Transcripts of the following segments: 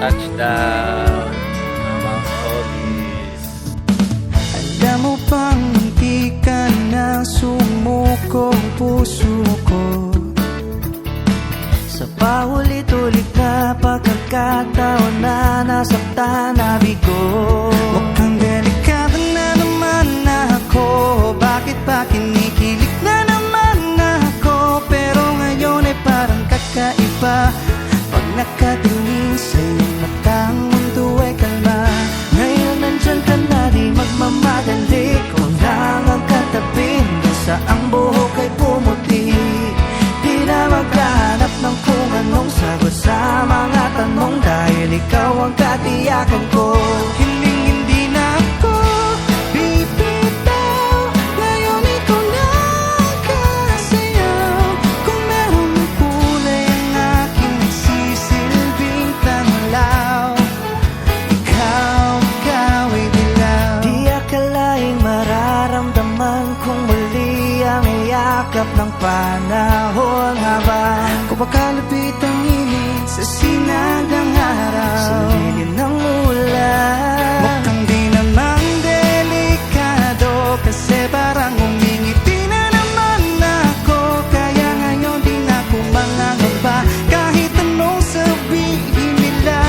Touchdown, mga Solis. Alam mo bang hindi ka na sumuko ang puso ko sa paulit-ulit na pagkakataon na nasaktan na bigo. Mukhang delikado na naman ako, bakit ba kinikilig na naman ako? Pero ngayon ay parang kakaiba pag nakatingin sa iyong matang mundo ay kalma. Ngayon nandyan ka na, di magmamadali, kung lang ang katabi hanggang sa ang buhok ay pumuti. Di na maghanap ng kung anong sagot sa mga tanong, dahil ikaw ang katiyakan ko. Hindi na ako bibitaw, ngayon ikaw na kasayaw. Kung meron ng kulay ang aking nagsisilbing tanglaw, ikaw ay dilaw. Di akalaing mararamdaman kung muli ang yakap ng panahon, habang kumakalapit ang init sa sinag ng araw, sa lilim ng ulan. Mukhang di naman delikado, kasi parang umingiti na naman ako. Kaya ngayon di na ako mangangamba kahit anong sabihin nila.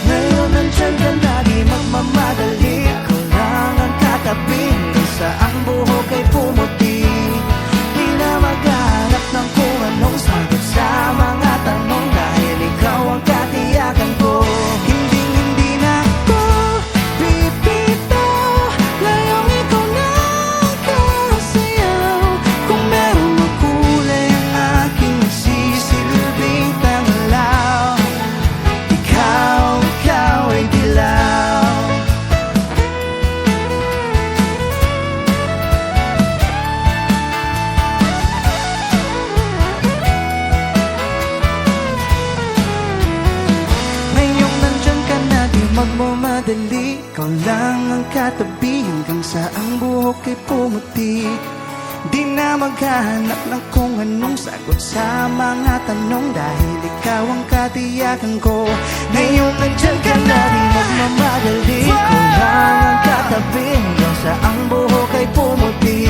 Ngayon nandyan ka na, di magmamadali, ikaw lang ang katabi hanggang sa ang buhok ay pumuti. Di na maghanap ng kung anong sagot sa mga tanong, dahil ikaw ang katiyakan ko. Hindi na ako bibitaw, ngayong ikaw na kasayaw. Kung meron ng kulay ang aking nagsisilbing tanglaw, ikaw ay dilaw. Ngayong nandyan ka na, di magmamadali, ikaw lang ang katabi hanggang sa ang buhok ay pumuti. Di na maghahanap ng kung anong sagot sa mga tanong, dahil ikaw ang katiyakan ko. Ngayong nandyan ka na, di magmamadali, ikaw lang ang katabi hanggang sa ang buhok ay pumuti.